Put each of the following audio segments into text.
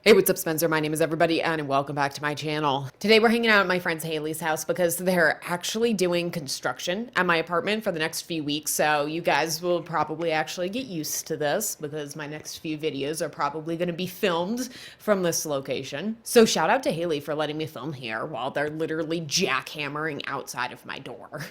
Hey, what's up, Spencer? My name is everybody, and welcome back to my channel. Today we're hanging out at my friend's Haley's house because they're actually doing construction at my apartment for the next few weeks, so you guys will probably actually get used to this because my next few videos are probably going to be filmed from this location. So shout out to Haley for letting me film here while they're literally jackhammering outside of my door.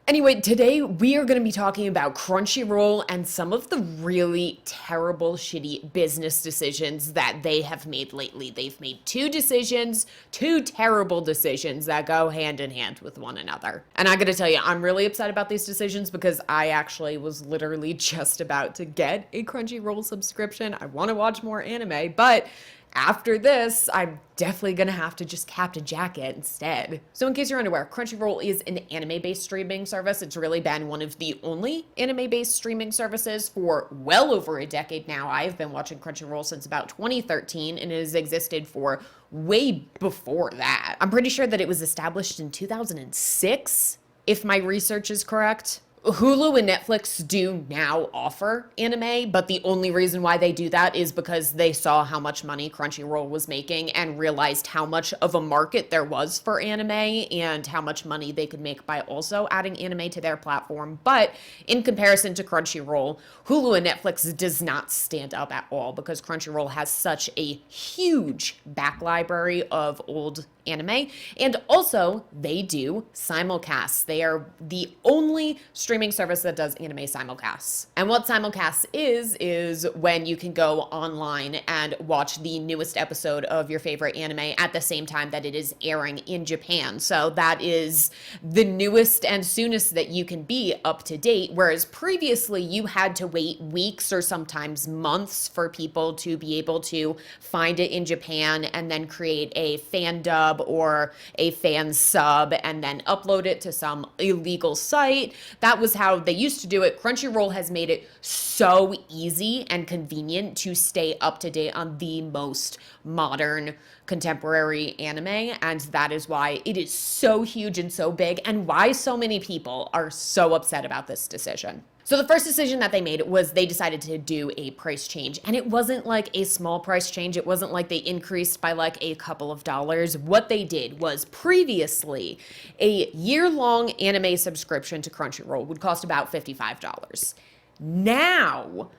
Anyway, today we are going to be talking about Crunchyroll and some of the really terrible, shitty business decisions that they have made lately. They've made two terrible decisions that go hand in hand with one another. And I gotta tell you, I'm really upset about these decisions because I actually was literally just about to get a Crunchyroll subscription. I want to watch more anime, but after this, I'm definitely gonna have to just Captain Jack it instead. So in case you're unaware, Crunchyroll is an anime-based streaming service. It's really been one of the only anime-based streaming services for well over a decade now. I've been watching Crunchyroll since about 2013, and it has existed for way before that. I'm pretty sure that it was established in 2006, if my research is correct. Hulu and Netflix do now offer anime, but the only reason why they do that is because they saw how much money Crunchyroll was making and realized how much of a market there was for anime and how much money they could make by also adding anime to their platform. But in comparison to Crunchyroll, Hulu and Netflix does not stand up at all because Crunchyroll has such a huge back library of old anime, and also they do simulcasts. They are the only streaming service that does anime simulcasts. And what simulcasts is when you can go online and watch the newest episode of your favorite anime at the same time that it is airing in Japan. So that is the newest and soonest that you can be up to date, whereas previously you had to wait weeks or sometimes months for people to be able to find it in Japan and then create a fan dub or a fan sub and then upload it to some illegal site. That was how they used to do it. Crunchyroll has made it so easy and convenient to stay up to date on the most modern contemporary anime, and that is why it is so huge and so big and why so many people are so upset about this decision. So the first decision that they made was they decided to do a price change, and it wasn't like a small price change. It wasn't like they increased by like a couple of dollars. What they did was previously a year-long anime subscription to Crunchyroll would cost about $55. Now,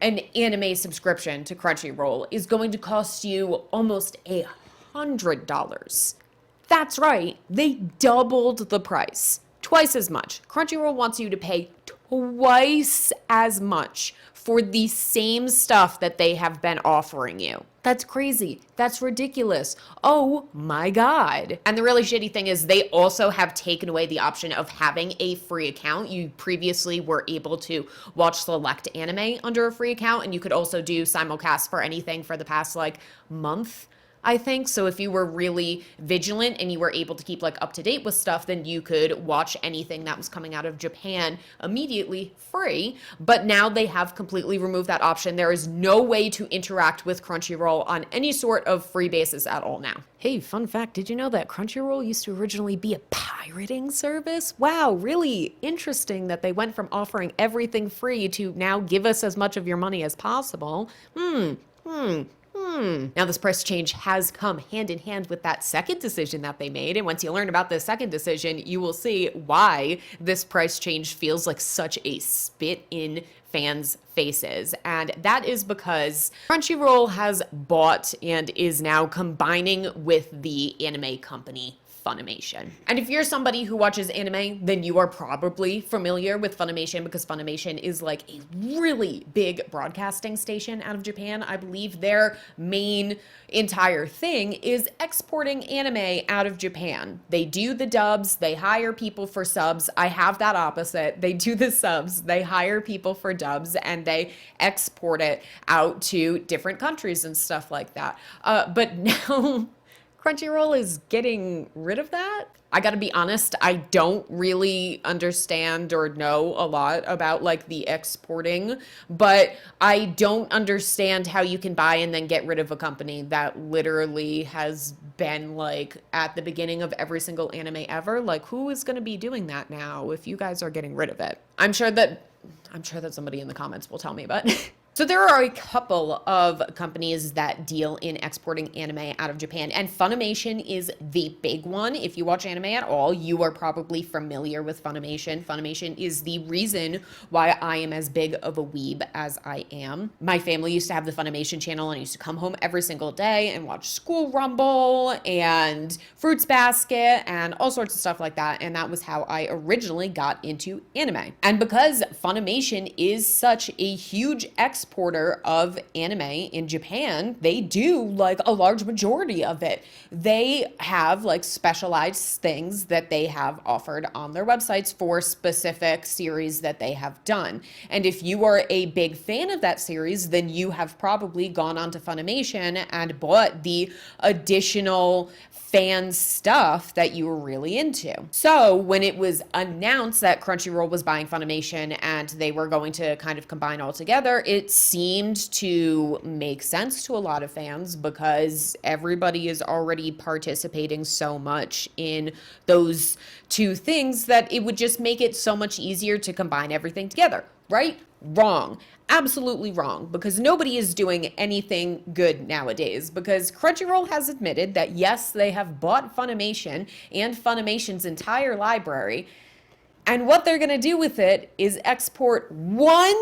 an anime subscription to Crunchyroll is going to cost you almost $100. That's right, they doubled the price. Twice as much. Crunchyroll wants you to pay twice as much for the same stuff that they have been offering you. That's crazy. That's ridiculous. Oh my God. And the really shitty thing is they also have taken away the option of having a free account. You previously were able to watch select anime under a free account, and you could also do simulcast for anything for the past like month, I think. So if you were really vigilant and you were able to keep like up to date with stuff, then you could watch anything that was coming out of Japan immediately free. But now they have completely removed that option. There is no way to interact with Crunchyroll on any sort of free basis at all now. Hey, fun fact, did you know that Crunchyroll used to originally be a pirating service? Wow, really interesting that they went from offering everything free to now give us as much of your money as possible. Now, this price change has come hand in hand with that second decision that they made. And once you learn about the second decision, you will see why this price change feels like such a spit in fans' faces. And that is because Crunchyroll has bought and is now combining with the anime company FUNimation. And if you're somebody who watches anime, then you are probably familiar with FUNimation because FUNimation is like a really big broadcasting station out of Japan. I believe their main entire thing is exporting anime out of Japan. They do the dubs, they hire people for subs. I have that opposite. They do the subs, they hire people for dubs, and they export it out to different countries and stuff like that. But now Crunchyroll is getting rid of that. I gotta be honest, I don't really understand or know a lot about like the exporting, but I don't understand how you can buy and then get rid of a company that literally has been like at the beginning of every single anime ever. Like, who is gonna be doing that now if you guys are getting rid of it? I'm sure that somebody in the comments will tell me, but So there are a couple of companies that deal in exporting anime out of Japan, and Funimation is the big one. If you watch anime at all, you are probably familiar with Funimation. Funimation is the reason why I am as big of a weeb as I am. My family used to have the Funimation channel, and I used to come home every single day and watch School Rumble and Fruits Basket and all sorts of stuff like that, and that was how I originally got into anime. And because Funimation is such a huge exporter of anime in Japan, they do like a large majority of it. They have like specialized things that they have offered on their websites for specific series that they have done. And if you are a big fan of that series, then you have probably gone onto Funimation and bought the additional fan stuff that you were really into. So when it was announced that Crunchyroll was buying Funimation and they were going to kind of combine all together, it seemed to make sense to a lot of fans because everybody is already participating so much in those two things that it would just make it so much easier to combine everything together, right? Wrong. Absolutely wrong, because nobody is doing anything good nowadays, because Crunchyroll has admitted that yes, they have bought Funimation and Funimation's entire library, and what they're going to do with it is export one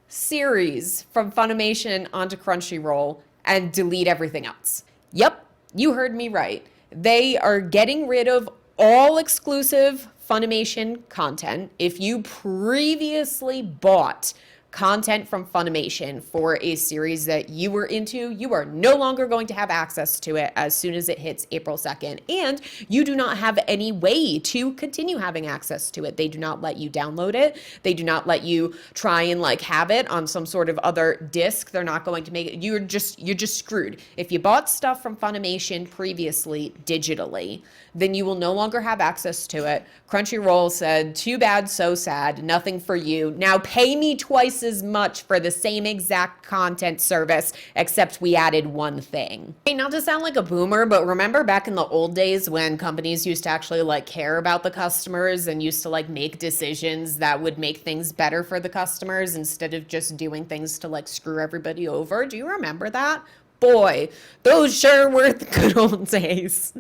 series from Funimation onto Crunchyroll and delete everything else. Yep, you heard me right. They are getting rid of all exclusive Funimation content. If you previously bought content from Funimation for a series that you were into, you are no longer going to have access to it as soon as it hits April 2nd. And you do not have any way to continue having access to it. They do not let you download it. They do not let you try and like have it on some sort of other disc. They're not going to make it. You're just screwed. If you bought stuff from Funimation previously digitally, then you will no longer have access to it. Crunchyroll said, too bad, so sad, nothing for you. Now pay me twice as much for the same exact content service, except we added one thing. Hey, not to sound like a boomer, but remember back in the old days when companies used to actually like care about the customers and used to like make decisions that would make things better for the customers instead of just doing things to like screw everybody over? Do you remember that? Boy, those sure were the good old days.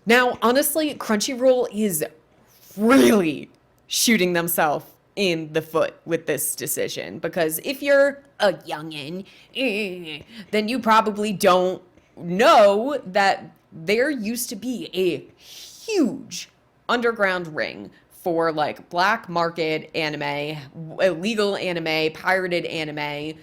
Now, honestly, Crunchyroll is really shooting themselves in the foot with this decision, because if you're a youngin', then you probably don't know that there used to be a huge underground ring for like black market anime, illegal anime, pirated anime,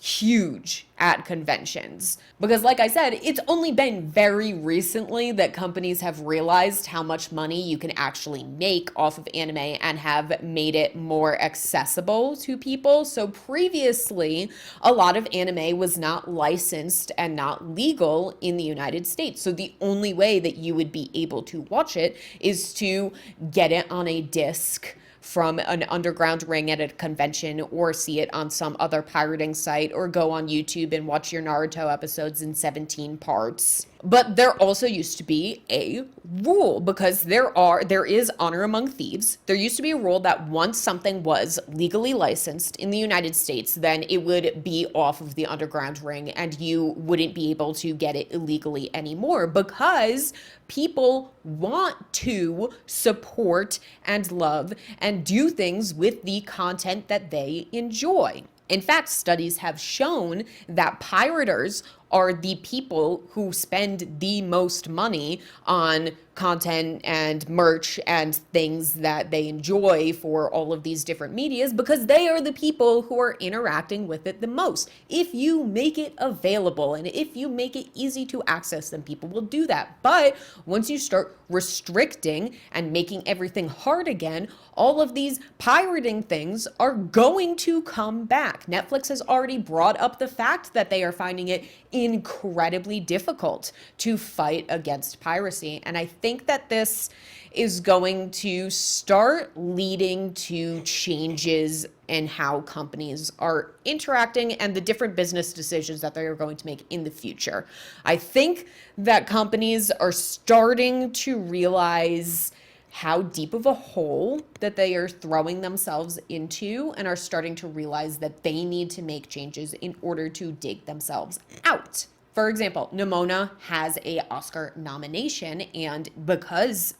huge at conventions. Because like I said, it's only been very recently that companies have realized how much money you can actually make off of anime and have made it more accessible to people. So previously, a lot of anime was not licensed and not legal in the United States. So the only way that you would be able to watch it is to get it on a disc from an underground ring at a convention, or see it on some other pirating site, or go on YouTube and watch your Naruto episodes in 17 parts. But there also used to be a rule, because there is honor among thieves. There used to be a rule that once something was legally licensed in the United States, then it would be off of the underground ring and you wouldn't be able to get it illegally anymore, because people want to support and love and do things with the content that they enjoy. In fact, studies have shown that pirators are the people who spend the most money on content and merch and things that they enjoy for all of these different medias, because they are the people who are interacting with it the most. If you make it available and if you make it easy to access, then people will do that. But once you start restricting and making everything hard again, all of these pirating things are going to come back. Netflix has already brought up the fact that they are finding it incredibly difficult to fight against piracy. And I think that this is going to start leading to changes in how companies are interacting and the different business decisions that they are going to make in the future. I think that companies are starting to realize how deep of a hole that they are throwing themselves into and are starting to realize that they need to make changes in order to dig themselves out. For example, Nimona has a Oscar nomination, and because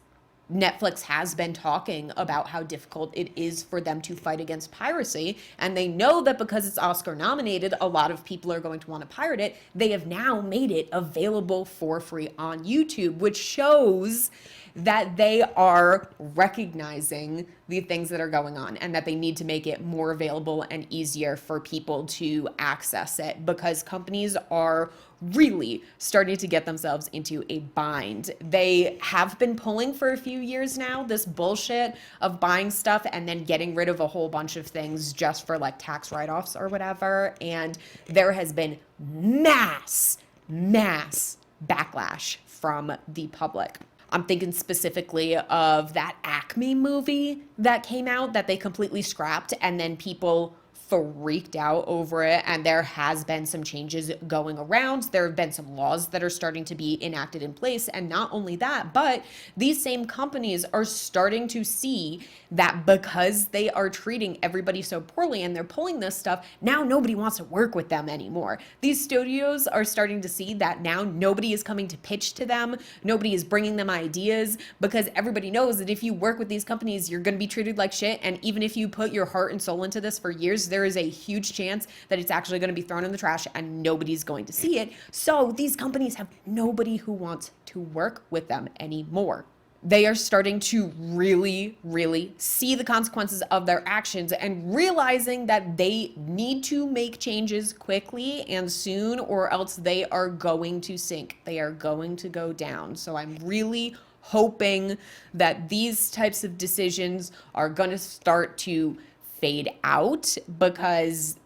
Netflix has been talking about how difficult it is for them to fight against piracy, and they know that because it's Oscar nominated, a lot of people are going to want to pirate it. They have now made it available for free on YouTube, which shows that they are recognizing the things that are going on and that they need to make it more available and easier for people to access it, because companies are really starting to get themselves into a bind. They have been pulling for a few years now this bullshit of buying stuff and then getting rid of a whole bunch of things just for like tax write-offs or whatever. And there has been mass backlash from the public. I'm thinking specifically of that Acme movie that came out that they completely scrapped, and then people freaked out over it, and there has been some changes going around. There have been some laws that are starting to be enacted in place, and not only that, but these same companies are starting to see that because they are treating everybody so poorly and they're pulling this stuff, now nobody wants to work with them anymore. These studios are starting to see that now nobody is coming to pitch to them, nobody is bringing them ideas, because everybody knows that if you work with these companies, you're going to be treated like shit, and even if you put your heart and soul into this for years, there is a huge chance that it's actually going to be thrown in the trash and nobody's going to see it. So these companies have nobody who wants to work with them anymore. They are starting to really see the consequences of their actions and realizing that they need to make changes quickly and soon, or else they are going to sink. They are going to go down. So I'm really hoping that these types of decisions are going to start to fade out, because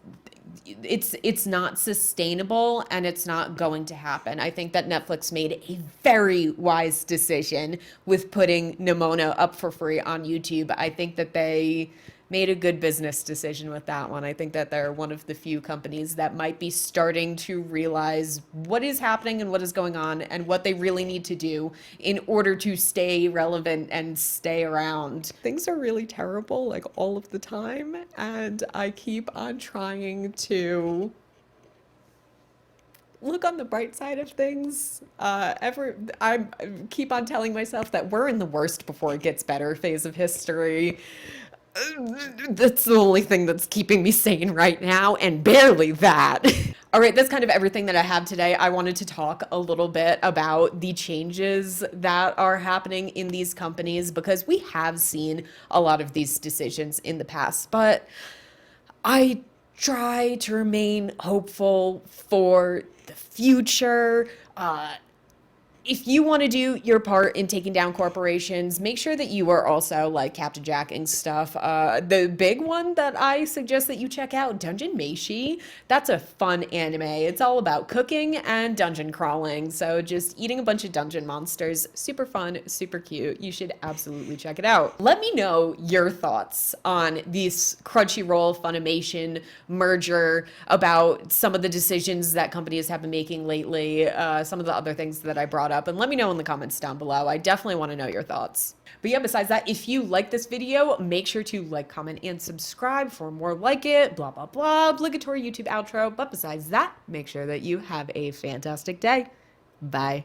it's not sustainable and it's not going to happen. I think that Netflix made a very wise decision with putting Nimona up for free on YouTube. I think that they made a good business decision with that one. I think that they're one of the few companies that might be starting to realize what is happening and what is going on and what they really need to do in order to stay relevant and stay around. Things are really terrible, like all of the time, and I keep on trying to look on the bright side of things. I keep on telling myself that we're in the worst before it gets better phase of history. That's the only thing that's keeping me sane right now, and barely that. All right, that's kind of everything that I have today. I wanted to talk a little bit about the changes that are happening in these companies, because we have seen a lot of these decisions in the past, but I try to remain hopeful for the future. If you want to do your part in taking down corporations, make sure that you are also like Captain Jacking stuff. The big one that I suggest that you check out, Dungeon Meshi. That's a fun anime. It's all about cooking and dungeon crawling. So just eating a bunch of dungeon monsters. Super fun, super cute. You should absolutely check it out. Let me know your thoughts on this Crunchyroll FUNimation merger, about some of the decisions that companies have been making lately, some of the other things that I brought up, and let me know in the comments down below. I definitely want to know your thoughts. But yeah, besides that, if you like this video, make sure to like, comment, and subscribe for more like it, blah, blah, blah, obligatory YouTube outro. But besides that, make sure that you have a fantastic day. Bye.